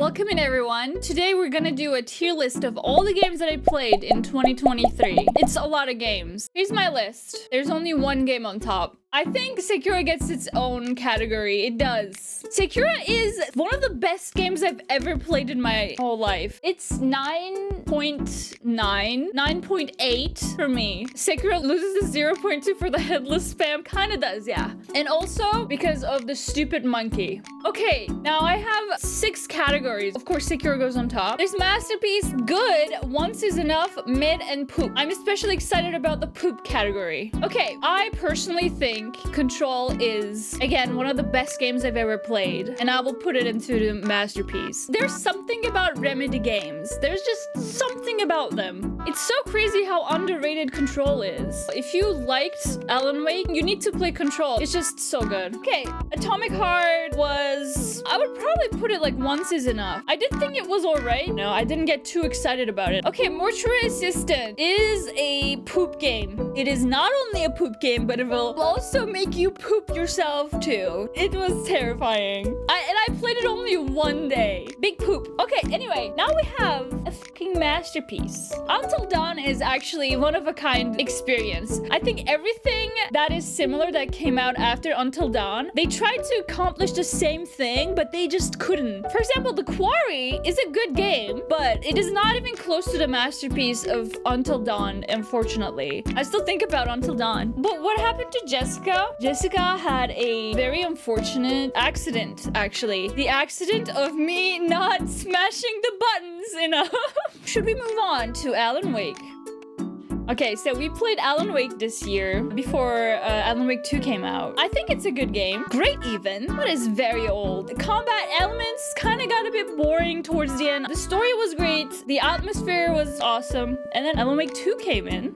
Welcome in everyone. Today we're gonna do a tier list of all the games that I played in 2023. It's a lot of games. Here's my list. There's only one game on top. I think Sekiro gets its own category. It does. Sekiro is one of the best games I've ever played in my whole life. It's 9.8 for me. Sekiro loses the 0.2 for the headless spam. Kinda does, yeah. And also because of the stupid monkey. Okay, now I have 6 categories. Of course, Sekiro goes on top. There's Masterpiece, good, once is enough, mid, and poop. I'm especially excited about the poop category. Okay, I personally think Control is, again, one of the best games I've ever played, and I will put it into the Masterpiece. There's something about Remedy games. There's just something about them. It's so crazy how underrated Control is. If you liked Alan Wake, you need to play Control. It's just so good. Okay, Atomic Heart was... I would probably put it like once is enough. I did think it was alright. No, I didn't get too excited about it. Okay, Mortuary Assistant is a poop game. It is not only a poop game, but it will also make you poop yourself too. It was terrifying. I played it only one day. Big poop. Okay, anyway, now we have a fucking masterpiece. Until Dawn is actually one of a kind experience. I think everything that is similar that came out after Until Dawn, they tried to accomplish the same thing, but they just couldn't. For example, the Quarry is a good game, but it is not even close to the masterpiece of Until Dawn, unfortunately. I still think about Until Dawn. But what happened to Jessica? Jessica had a very unfortunate accident, actually. The accident of me not smashing the buttons enough. Should we move on to Alan Wake? Okay, so we played Alan Wake this year before Alan Wake 2 came out. I think it's a good game. Great even, but it's very old. The combat elements kind of got a bit boring towards the end. The story was great. The atmosphere was awesome. And then Alan Wake 2 came in.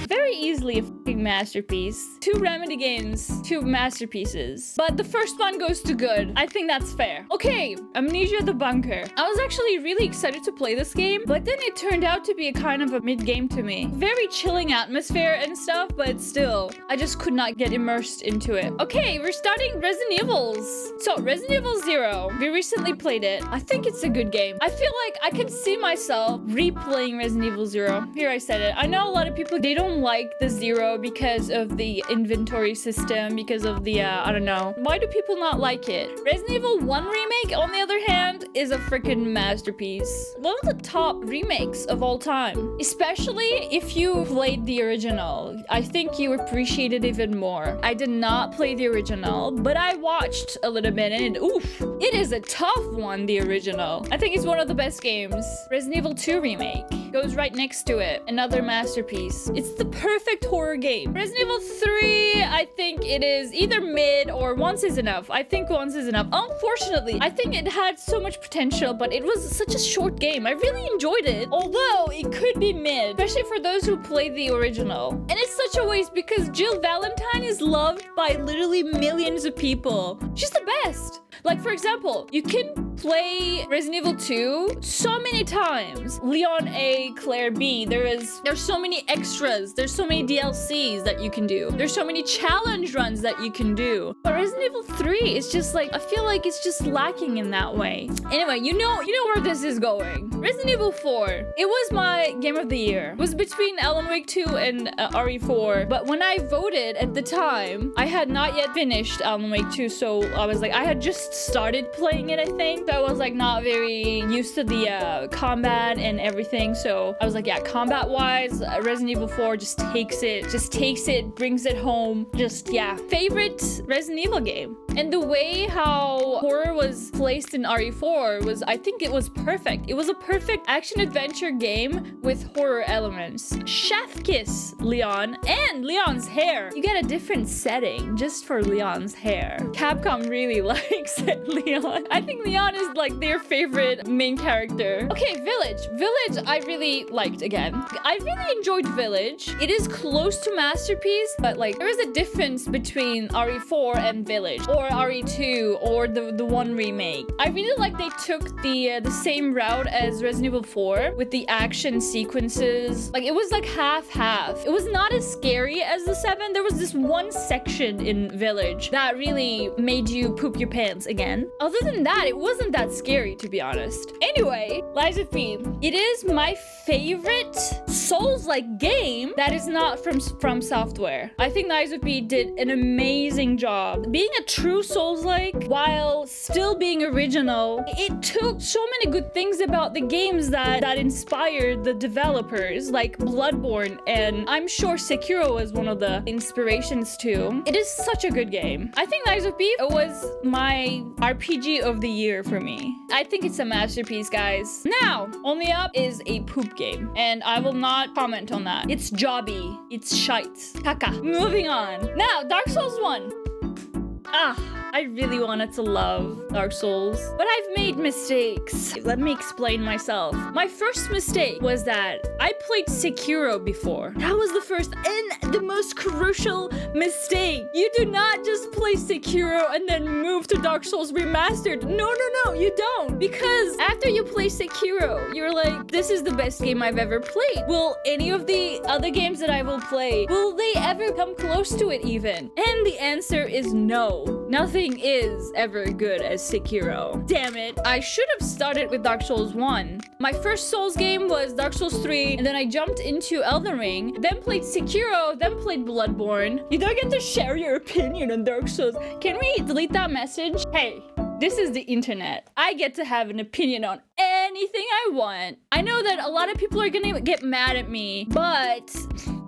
Very easily a fucking masterpiece. 2 Remedy games, 2 masterpieces. But the first one goes to good. I think that's fair. Okay, Amnesia the Bunker. I was actually really excited to play this game, but then it turned out to be a kind of a mid-game to me. Very chilling atmosphere and stuff, but still, I just could not get immersed into it. Okay, we're starting Resident Evils. So, Resident Evil 0. We recently played it. I think it's a good game. I feel like I can see myself replaying Resident Evil 0. Here I said it. I know a lot of people, they don't like the 0 because of the inventory system, because of the, I don't know. Why do people not like it? Resident Evil 1 Remake, on the other hand, is a freaking masterpiece. One of the top remakes of all time. Especially if you played the original. I think you appreciate it even more. I did not play the original, but I watched a little bit and oof, it is a tough one, the original. I think it's one of the best games. Resident Evil 2 Remake goes right next to it. Another masterpiece. It's the perfect horror game. Resident Evil 3, I think it is either mid or once is enough. I think once is enough. Unfortunately, I think it had so much potential, but it was such a short game. I really enjoyed it, although it could be mid, especially for those who played the original. And it's such a waste because Jill Valentine is loved by literally millions of people. She's the best. Like, for example, you can play Resident Evil 2 so many times. Leon A, Claire B. There's so many extras. There's so many DLCs that you can do. There's so many challenge runs that you can do. But Resident Evil 3 is just like, I feel like it's just lacking in that way. Anyway, you know where this is going. Resident Evil 4. It was my game of the year. It was between Alan Wake 2 and RE4. But when I voted at the time, I had not yet finished Alan Wake 2. So I was like, I had just started playing it, I think. So I was like not very used to the combat and everything. So I was like, yeah, combat wise, Resident Evil 4 just takes it, brings it home. Just, yeah, favorite Resident Evil game. And the way how horror was placed in RE4 was, I think it was perfect. It was a perfect action-adventure game with horror elements. Chef kiss Leon and Leon's hair. You get a different setting just for Leon's hair. Capcom really likes it, Leon. I think Leon is like their favorite main character. Okay, Village. Village I really liked again. I really enjoyed Village. It is close to Masterpiece, but like there is a difference between RE4 and Village. Or RE2 or the one remake. I really like they took the same route as Resident Evil 4 with the action sequences. Like, it was like half-half. It was not as scary as the 7. There was this one section in Village that really made you poop your pants again. Other than that, it wasn't that scary, to be honest. Anyway, Lies of P. It is my favorite Souls-like game that is not from Software. I think Lies of P did an amazing job. Being a true Souls-like while still being original, it took so many good things about the games that inspired the developers, like Bloodborne, and I'm sure Sekiro was one of the inspirations too. It is such a good game. I think Lies of P was my RPG of the year for me. I think it's a masterpiece, guys. Now, only up is a poop game, and I will not comment on that. It's jobby. It's shite. Caca. Moving on. Now, Dark Souls 1. I really wanted to love Dark Souls, but I've made mistakes. Let me explain myself. My first mistake was that I played Sekiro before. That was the first and the most crucial mistake. You do not just play Sekiro and then move to Dark Souls Remastered. No, you don't. Because after you play Sekiro, you're like, this is the best game I've ever played. Will any of the other games that I will play, will they ever come close to it even? And the answer is no. Nothing is ever good as Sekiro. Damn it. I should have started with Dark Souls 1. My first Souls game was Dark Souls 3, and then I jumped into Elden Ring, then played Sekiro, then played Bloodborne. You don't get to share your opinion on Dark Souls. Can we delete that message? Hey, this is the internet. I get to have an opinion on anything I want. I know that a lot of people are gonna get mad at me, but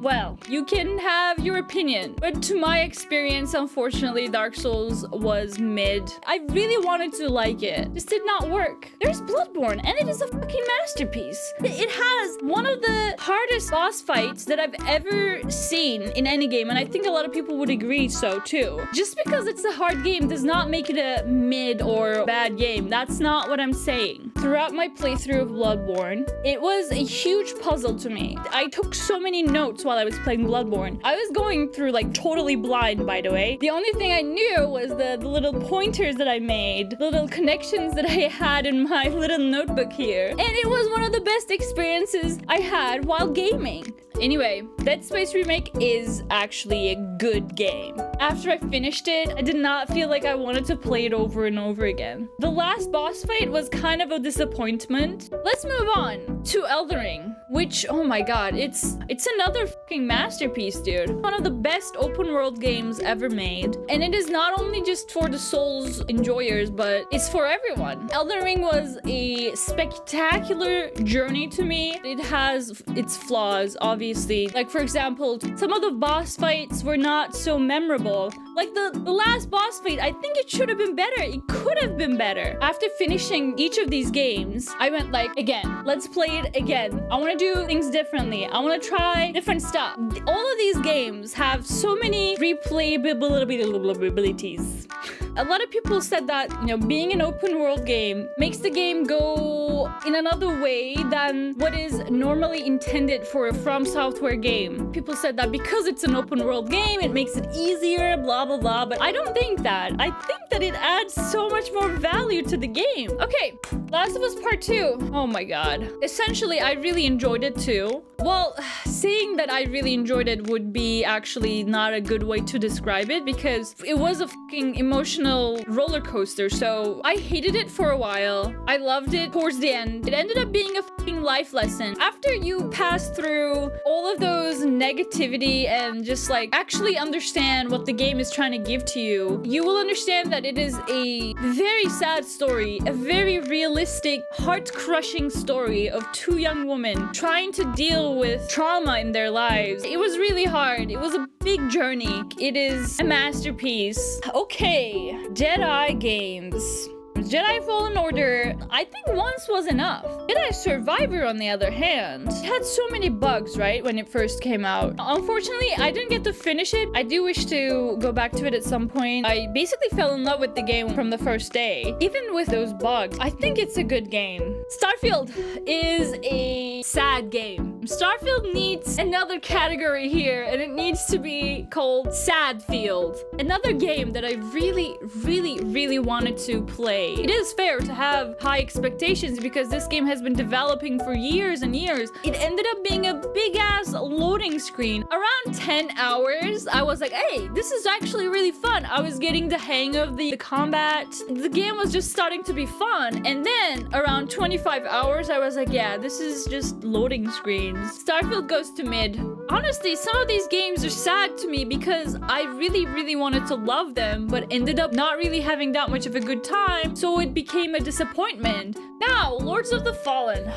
well, you can have your opinion. But to my experience, unfortunately, Dark Souls was mid. I really wanted to like it. This did not work. There's Bloodborne, and it is a fucking masterpiece. It has one of the hardest boss fights that I've ever seen in any game, and I think a lot of people would agree so too. Just because it's a hard game does not make it a mid or bad game. That's not what I'm saying. Throughout my playthrough of Bloodborne, it was a huge puzzle to me. I took so many notes while I was playing Bloodborne. I was going through like totally blind, by the way. The only thing I knew was the little pointers that I made, the little connections that I had in my little notebook here. And it was one of the best experiences I had while gaming. Anyway, Dead Space Remake is actually a good game. After I finished it, I did not feel like I wanted to play it over and over again. The last boss fight was kind of a disappointment. Let's move on to Elden Ring, which, oh my god, it's another fucking masterpiece, dude. One of the best open world games ever made. And it is not only just for the Souls enjoyers, but it's for everyone. Elden Ring was a spectacular journey to me. It has its flaws, obviously. Like, for example, some of the boss fights were not so memorable. Like the last boss fight, I think it should have been better. It could have been better. After finishing each of these games, I went like, again, let's play it again. I want to do things differently. I want to try different stuff. All of these games have so many replayabilities. A lot of people said that, you know, being an open world game makes the game go in another way than what is normally intended for a From Software game. People said that because it's an open world game, it makes it easier, blah, blah, blah. But I don't think that. I think that it adds so much more value to the game. Okay, Last of Us Part 2. Oh my god. Essentially, I really enjoyed it too. Well, saying that I really enjoyed it would be actually not a good way to describe it because it was a fucking emotional roller coaster. So I hated it for a while. I loved it towards the end. It ended up being a fucking life lesson. After you pass through all of those negativity and just like actually understand what the game is trying to give to you, you will understand that it is a very sad story, a very realistic, heart-crushing story of two young women trying to deal with trauma in their lives. It was really hard. It was a big journey. It is a masterpiece. Okay, Jedi games. Jedi Fallen Order, I think once was enough. Jedi Survivor, on the other hand, it had so many bugs, right, when it first came out. Unfortunately, I didn't get to finish it. I do wish to go back to it at some point. I basically fell in love with the game from the first day. Even with those bugs, I think it's a good game. Starfield is a sad game. Starfield needs another category here, and it needs to be called Sad Field. Another game that I really wanted to play. It is fair to have high expectations because this game has been developing for years and years. It ended up being a big ass loading screen. Around 10 hours, I was like, hey, this is actually really fun. I was getting the hang of the combat. The game was just starting to be fun. And then around 25 hours, I was like, yeah, this is just loading screens. Starfield goes to mid. Honestly, some of these games are sad to me because I really wanted to love them, but ended up not really having that much of a good time, so it became a disappointment. Now, Lords of the Fallen.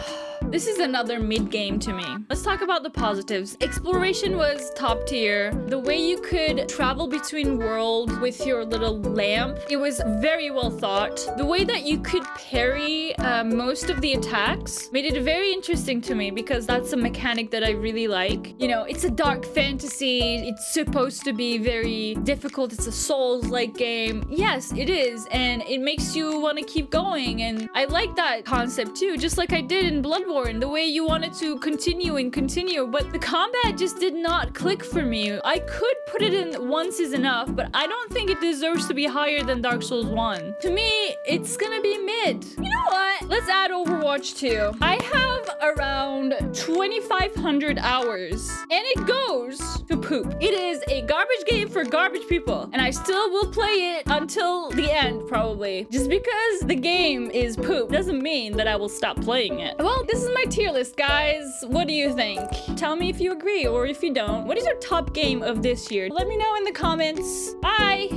This is another mid game to me. Let's talk about the positives. Exploration was top tier. The way you could travel between worlds with your little lamp, it was very well thought. The way that you could parry most of the attacks made it very interesting to me because that's a mechanic that I really like. You know, it's a dark fantasy. It's supposed to be very difficult. It's a Souls-like game. Yes, it is. And it makes you want to keep going. And I like that concept too, just like I did in Bloodborne. The way you wanted to continue and continue, but the combat just did not click for me. I could put it in once is enough, but I don't think it deserves to be higher than Dark Souls 1. To me, it's gonna be mid. You know what? Let's add Overwatch 2. I have around 2,500 hours, and it goes to poop. It is a garbage game for garbage people, and I still will play it until the end, probably. Just because the game is poop doesn't mean that I will stop playing it. Well, this is my tier list, guys. What do you think? Tell me if you agree or if you don't. What is your top game of this year? Let me know in the comments. Bye!